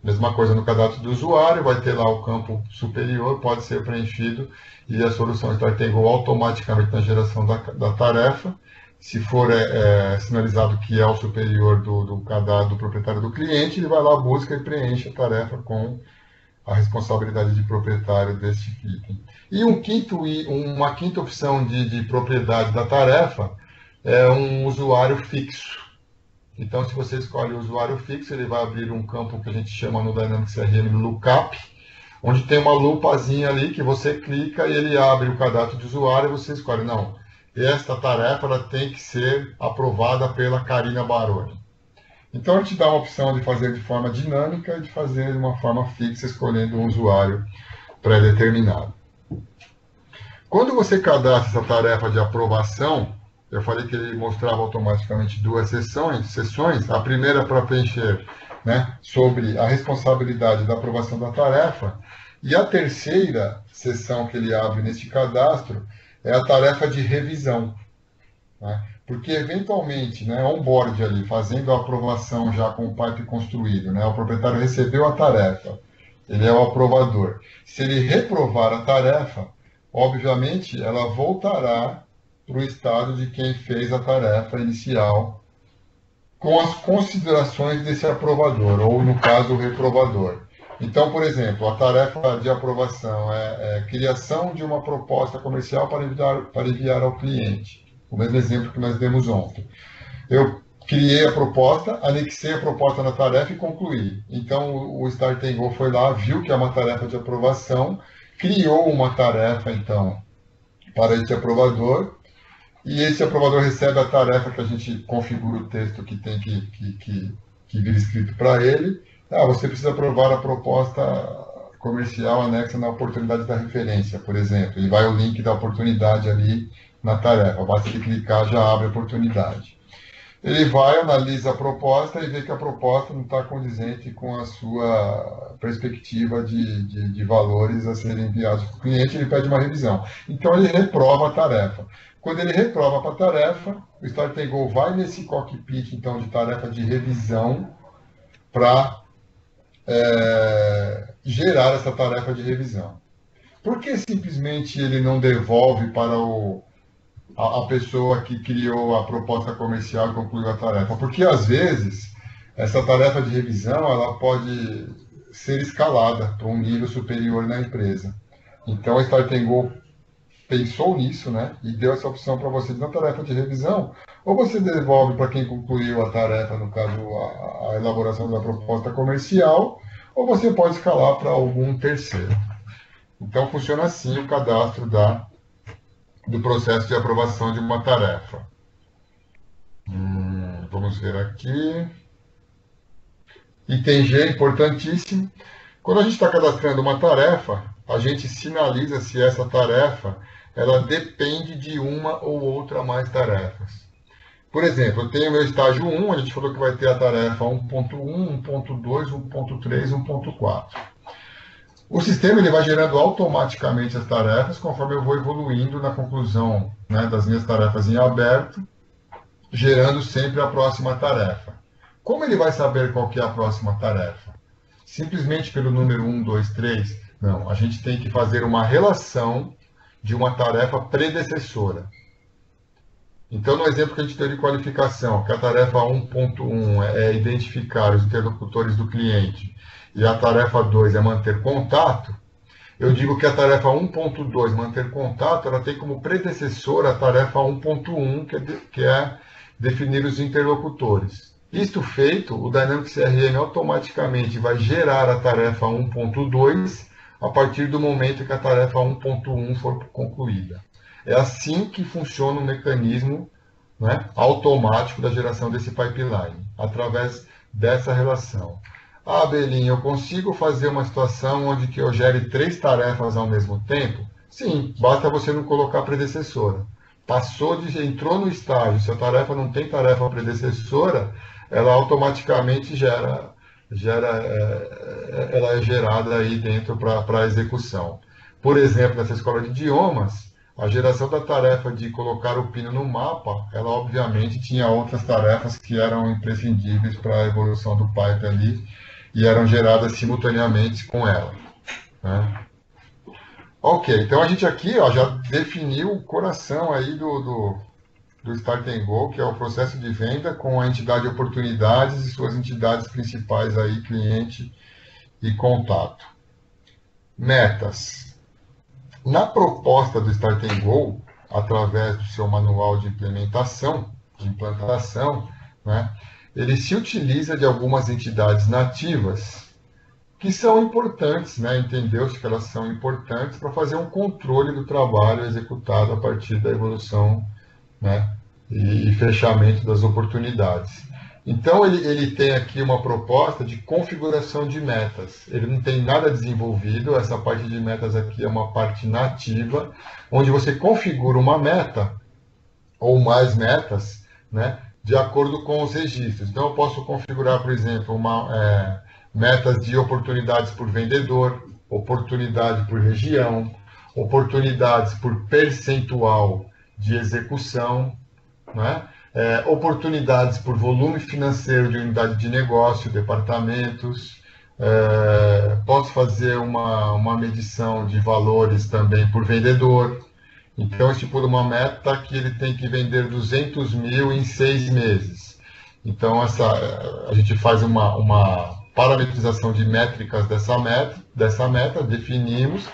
Speaker 2: Mesma coisa no cadastro do usuário, vai ter lá o campo superior, pode ser preenchido e a solução Start and Go automaticamente na geração da tarefa. Se for sinalizado que é o superior do cadastro do proprietário do cliente, ele vai lá, busca e preenche a tarefa com a responsabilidade de proprietário desse item. E uma quinta opção de propriedade da tarefa é um usuário fixo. Então, se você escolhe o usuário fixo, ele vai abrir um campo que a gente chama no Dynamics CRM Lookup, onde tem uma lupazinha ali que você clica e ele abre o cadastro de usuário e você escolhe, não, esta tarefa ela tem que ser aprovada pela Karina Baroni. Então, a gente dá uma opção de fazer de forma dinâmica e de fazer de uma forma fixa, escolhendo um usuário pré-determinado. Quando você cadastra essa tarefa de aprovação, eu falei que ele mostrava automaticamente 2 sessões. A primeira para preencher, né, sobre a responsabilidade da aprovação da tarefa. E a terceira sessão que ele abre nesse cadastro é a tarefa de revisão. Né? Porque, eventualmente, né, onboard ali, fazendo a aprovação já com o pipe construído, né, o proprietário recebeu a tarefa, ele é o aprovador. Se ele reprovar a tarefa, obviamente, ela voltará para o estado de quem fez a tarefa inicial, com as considerações desse aprovador, ou, no caso, o reprovador. Então, por exemplo, a tarefa de aprovação é criação de uma proposta comercial para enviar ao cliente. O mesmo exemplo que nós demos ontem. Eu criei a proposta, anexei a proposta na tarefa e concluí. Então, o Start and Go foi lá, viu que é uma tarefa de aprovação, criou uma tarefa, então, para esse aprovador, e esse aprovador recebe a tarefa que a gente configura o texto que tem que vir escrito para ele. Você precisa aprovar a proposta comercial anexa na oportunidade da referência, por exemplo, e vai o link da oportunidade ali na tarefa. Basta clicar, já abre a oportunidade. Ele vai, analisa a proposta e vê que a proposta não está condizente com a sua perspectiva de valores a serem enviados para o cliente, ele pede uma revisão. Então, ele reprova a tarefa. Quando ele reprova a tarefa, o Start and Go vai nesse cockpit, então, de tarefa de revisão para gerar essa tarefa de revisão. Por que simplesmente ele não devolve para a pessoa que criou a proposta comercial e concluiu a tarefa? Porque, às vezes, essa tarefa de revisão ela pode ser escalada para um nível superior na empresa. Então, a Start and Go pensou nisso, né? E deu essa opção para você na tarefa de revisão, ou você devolve para quem concluiu a tarefa, no caso, a elaboração da proposta comercial, ou você pode escalar para algum terceiro. Então, funciona assim o cadastro do processo de aprovação de uma tarefa. Vamos ver aqui. Item G, importantíssimo. Quando a gente está cadastrando uma tarefa, a gente sinaliza se essa tarefa ela depende de uma ou outra mais tarefas. Por exemplo, eu tenho meu estágio 1, a gente falou que vai ter a tarefa 1.1, 1.2, 1.3, 1.4. O sistema ele vai gerando automaticamente as tarefas conforme eu vou evoluindo na conclusão, né, das minhas tarefas em aberto, gerando sempre a próxima tarefa. Como ele vai saber qual que é a próxima tarefa? Simplesmente pelo número 1, 2, 3? Não, a gente tem que fazer uma relação de uma tarefa predecessora. Então, no exemplo que a gente deu de qualificação, que a tarefa 1.1 é identificar os interlocutores do cliente e a tarefa 2 é manter contato, eu digo que a tarefa 1.2, manter contato, ela tem como predecessora a tarefa 1.1, que é definir os interlocutores. Isto feito, o Dynamics CRM automaticamente vai gerar a tarefa 1.2 a partir do momento que a tarefa 1.1 for concluída. É assim que funciona o mecanismo, né, automático da geração desse pipeline, através dessa relação. Belinha, eu consigo fazer uma situação onde que eu gere 3 tarefas ao mesmo tempo? Sim, basta você não colocar predecessora. Entrou no estágio, se a tarefa não tem tarefa predecessora, ela automaticamente ela é gerada aí dentro para a execução. Por exemplo, nessa escola de idiomas, a geração da tarefa de colocar o pino no mapa, ela obviamente tinha outras tarefas que eram imprescindíveis para a evolução do pipe ali e eram geradas simultaneamente com ela, né? Ok, então a gente aqui já definiu o coração aí do Start and Go, que é o processo de venda com a entidade oportunidades e suas entidades principais aí, cliente e contato. Metas. Na proposta do Start and Go, através do seu manual de implantação, né, ele se utiliza de algumas entidades nativas que são importantes, né, entendeu-se que elas são importantes para fazer um controle do trabalho executado a partir da evolução, né, e fechamento das oportunidades. Então, ele tem aqui uma proposta de configuração de metas. Ele não tem nada desenvolvido, essa parte de metas aqui é uma parte nativa, onde você configura uma meta, ou mais metas, né, de acordo com os registros. Então, eu posso configurar, por exemplo, metas de oportunidades por vendedor, oportunidade por região, oportunidades por percentual de execução, né? Oportunidades por volume financeiro de unidade de negócio, departamentos. Posso fazer uma medição de valores também por vendedor. Então, eu estipulo uma meta que ele tem que vender 200 mil em 6 meses. Então, a gente faz uma parametrização de métricas dessa meta, definimos,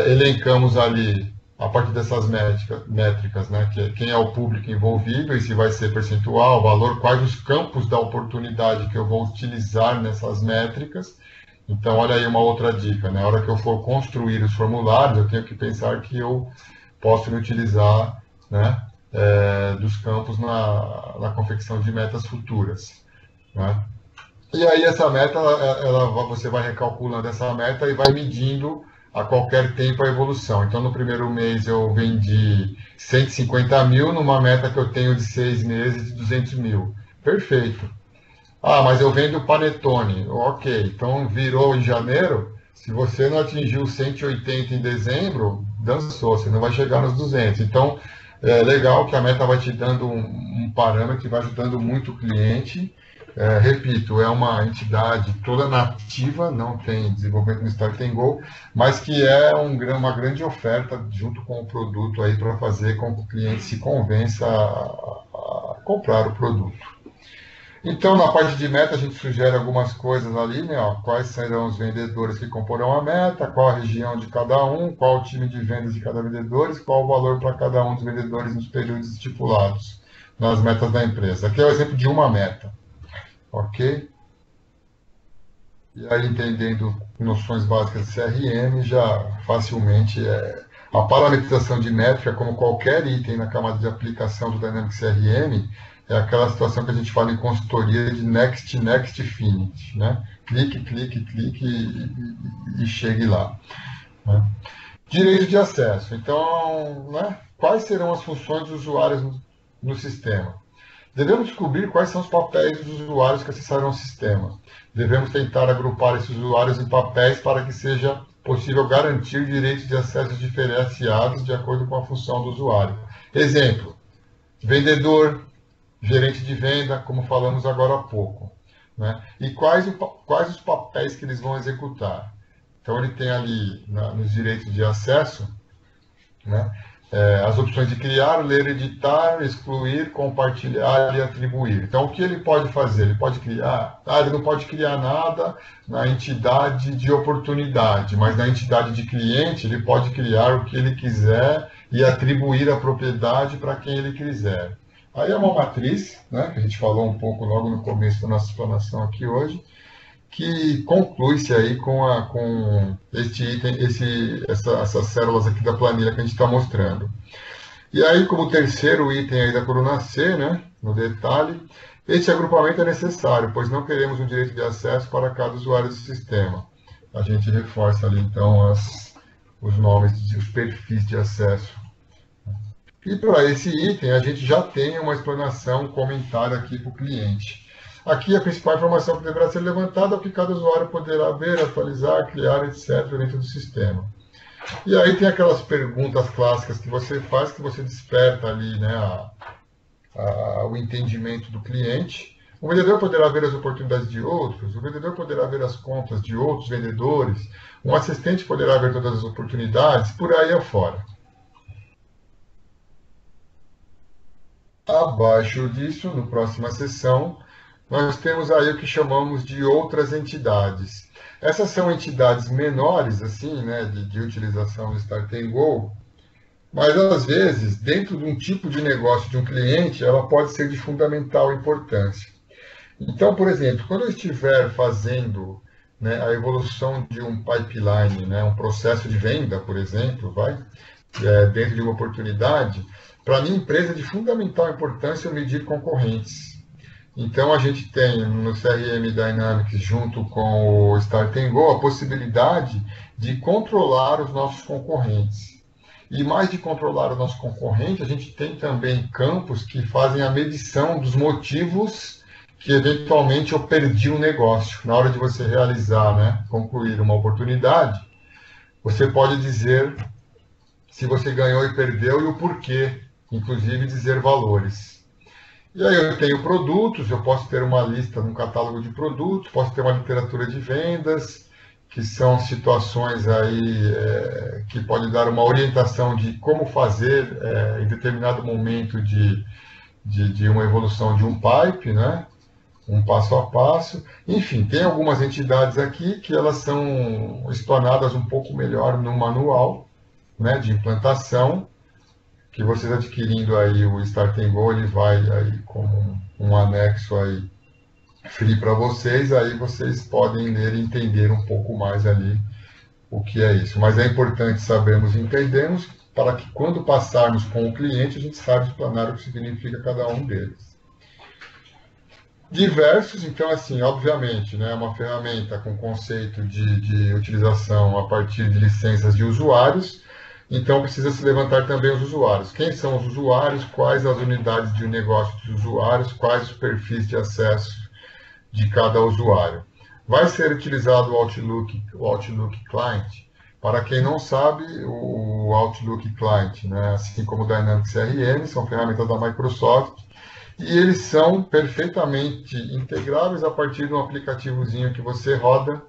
Speaker 2: elencamos ali, a partir dessas métricas, né, quem é o público envolvido, e se vai ser percentual, valor, quais os campos da oportunidade que eu vou utilizar nessas métricas. Então, olha aí uma outra dica, né? Na hora que eu for construir os formulários, eu tenho que pensar que eu posso utilizar, né, dos campos na confecção de metas futuras, né? E aí essa meta, você vai recalculando essa meta e vai medindo a qualquer tempo a evolução. Então, no primeiro mês eu vendi 150 mil numa meta que eu tenho de 6 meses de 200 mil. Perfeito. Ah, mas eu vendo panetone. Ok, então virou em janeiro. Se você não atingiu 180 em dezembro, dançou, você não vai chegar nos 200. Então, é legal que a meta vai te dando um parâmetro e vai ajudando muito o cliente. Repito, é uma entidade toda nativa, não tem desenvolvimento no Start and Go, mas que é uma grande oferta junto com o produto aí para fazer com que o cliente se convença a comprar o produto. Então, na parte de meta, a gente sugere algumas coisas ali, né? Ó, quais serão os vendedores que comporão a meta, qual a região de cada um, qual o time de vendas de cada vendedor, qual o valor para cada um dos vendedores nos períodos estipulados nas metas da empresa. Aqui é o exemplo de uma meta. Ok? E aí, entendendo noções básicas de CRM, já facilmente a parametrização de métrica, como qualquer item na camada de aplicação do Dynamics CRM, é aquela situação que a gente fala em consultoria de next, next, finish, né? Clique, clique, clique e chegue lá, né? Direito de acesso. Então, né? Quais serão as funções dos usuários no sistema? Devemos descobrir quais são os papéis dos usuários que acessarão o sistema. Devemos tentar agrupar esses usuários em papéis para que seja possível garantir direitos de acesso diferenciados de acordo com a função do usuário. Exemplo, vendedor, gerente de venda, como falamos agora há pouco, né? E quais os papéis que eles vão executar. Então, ele tem ali, nos direitos de acesso, né? As opções de criar, ler, editar, excluir, compartilhar e atribuir. Então, o que ele pode fazer? Ele pode criar... ele não pode criar nada na entidade de oportunidade, mas na entidade de cliente, ele pode criar o que ele quiser e atribuir a propriedade para quem ele quiser. Aí é uma matriz, né, que a gente falou um pouco logo no começo da nossa explanação aqui hoje, que conclui-se aí com este item, essas células aqui da planilha que a gente está mostrando. E aí, como terceiro item aí da coluna C, né, no detalhe, este agrupamento é necessário, pois não queremos um direito de acesso para cada usuário do sistema. A gente reforça ali, então, os nomes, os perfis de acesso. E para esse item, a gente já tem uma explanação comentada aqui para o cliente. Aqui a principal informação que deverá ser levantada é o que cada usuário poderá ver, atualizar, criar, etc. dentro do sistema. E aí tem aquelas perguntas clássicas que você faz, que você desperta ali, né, o entendimento do cliente. O vendedor poderá ver as oportunidades de outros, o vendedor poderá ver as contas de outros vendedores, um assistente poderá ver todas as oportunidades, por aí afora. Abaixo disso, na próxima sessão, nós temos aí o que chamamos de outras entidades. Essas são entidades menores, assim, né, de utilização do Start and Go, mas às vezes, dentro de um tipo de negócio de um cliente, ela pode ser de fundamental importância. Então, por exemplo, quando eu estiver fazendo, né, a evolução de um pipeline, né, um processo de venda, por exemplo, dentro de uma oportunidade, para minha empresa é de fundamental importância eu medir concorrentes. Então, a gente tem no CRM Dynamics, junto com o Start and Go, a possibilidade de controlar os nossos concorrentes. E mais de controlar o nosso concorrente, a gente tem também campos que fazem a medição dos motivos que, eventualmente, eu perdi um negócio. Na hora de você realizar, né, concluir uma oportunidade, você pode dizer se você ganhou e perdeu e o porquê, inclusive dizer valores. E aí eu tenho produtos, eu posso ter uma lista num catálogo de produtos, posso ter uma literatura de vendas, que são situações aí que podem dar uma orientação de como fazer em determinado momento de uma evolução de um pipe, né? Um passo a passo. Enfim, tem algumas entidades aqui que elas são explanadas um pouco melhor no manual, né, de implantação, que vocês adquirindo aí o Start and Go, ele vai aí como um anexo aí free para vocês, aí vocês podem ler e entender um pouco mais ali o que é isso. Mas é importante sabermos e entendermos para que quando passarmos com o cliente, a gente saiba explanar o que significa cada um deles. Diversos, então, assim, obviamente, né, uma ferramenta com conceito de utilização a partir de licenças de usuários, então precisa se levantar também os usuários. Quem são os usuários, quais as unidades de negócio dos usuários, quais os perfis de acesso de cada usuário. Vai ser utilizado o Outlook Client. Para quem não sabe, o Outlook Client, né, assim como o Dynamics CRM, são ferramentas da Microsoft, e eles são perfeitamente integráveis a partir de um aplicativozinho que você roda.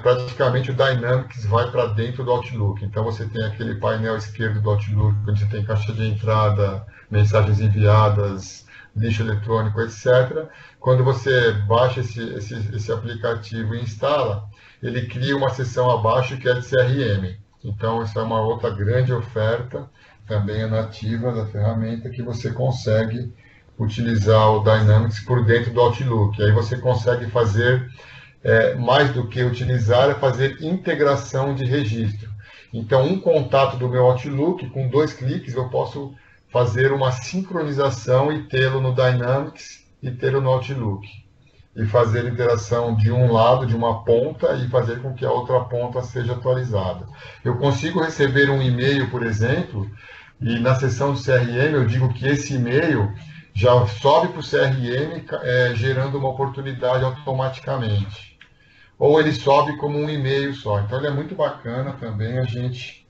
Speaker 2: Praticamente o Dynamics vai para dentro do Outlook. Então você tem aquele painel esquerdo do Outlook, onde você tem caixa de entrada, mensagens enviadas, lixo eletrônico, etc. Quando você baixa esse aplicativo e instala, ele cria uma seção abaixo que é de CRM. Então isso é uma outra grande oferta, também é nativa da ferramenta, que você consegue utilizar o Dynamics por dentro do Outlook. Aí você consegue fazer, mais do que utilizar, é fazer integração de registro. Então, um contato do meu Outlook, com 2 cliques, eu posso fazer uma sincronização e tê-lo no Dynamics e tê-lo no Outlook. E fazer interação de um lado, de uma ponta, e fazer com que a outra ponta seja atualizada. Eu consigo receber um e-mail, por exemplo, e na seção do CRM eu digo que esse e-mail já sobe para o CRM, gerando uma oportunidade automaticamente. Ou ele sobe como um e-mail só. Então ele é muito bacana também, a gente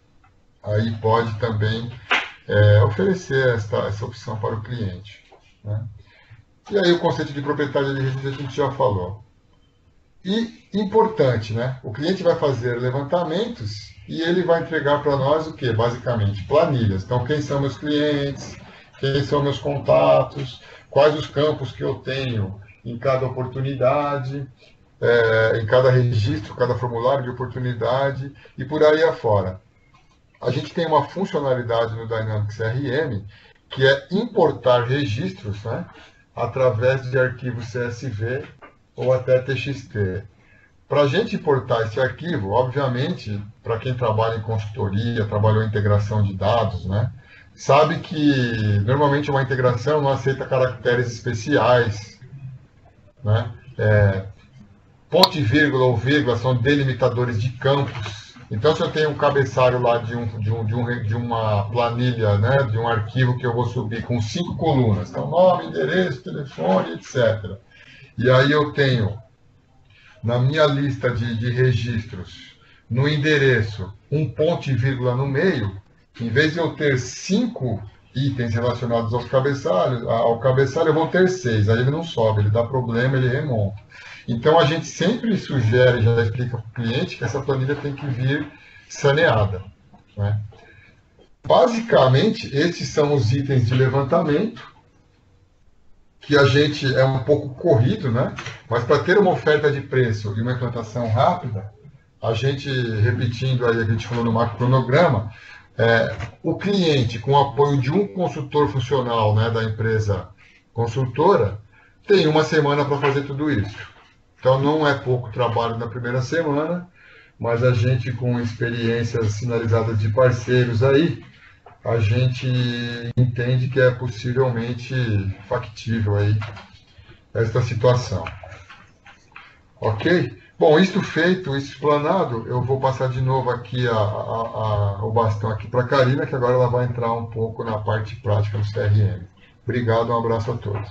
Speaker 2: aí pode também oferecer essa opção para o cliente, né? E aí o conceito de proprietário de registro a gente já falou. E importante, né? O cliente vai fazer levantamentos e ele vai entregar para nós o quê? Basicamente, planilhas. Então, quem são meus clientes? Quem são meus contatos? Quais os campos que eu tenho em cada oportunidade, em cada registro, cada formulário de oportunidade e por aí afora. A gente tem uma funcionalidade no Dynamics CRM que é importar registros, né, através de arquivos CSV ou até TXT. Para a gente importar esse arquivo, obviamente, para quem trabalha em consultoria, trabalhou em integração de dados, né, sabe que normalmente uma integração não aceita caracteres especiais, né? Ponto e vírgula ou vírgula são delimitadores de campos. Então, se eu tenho um cabeçalho lá de uma planilha, né, de um arquivo que eu vou subir com 5 colunas, então nome, endereço, telefone, etc. E aí eu tenho, na minha lista de registros, no endereço, um ponto e vírgula no meio, em vez de eu ter 5 itens relacionados ao cabeçalho eu vou ter 6. Aí ele não sobe, ele dá problema, ele remonta. Então, a gente sempre sugere, já explica para o cliente, que essa planilha tem que vir saneada, né? Basicamente, esses são os itens de levantamento, que a gente é um pouco corrido, né? Mas para ter uma oferta de preço e uma implantação rápida, a gente, repetindo aí, a gente falou no macrocronograma, o cliente, com o apoio de um consultor funcional, né, da empresa consultora, tem 1 semana para fazer tudo isso. Então, não é pouco trabalho na primeira semana, mas a gente, com experiências sinalizadas de parceiros aí, a gente entende que é possivelmente factível aí esta situação. Ok? Bom, isto feito, isso explanado, eu vou passar de novo aqui o bastão aqui para a Karina, que agora ela vai entrar um pouco na parte prática do CRM. Obrigado, um abraço a todos.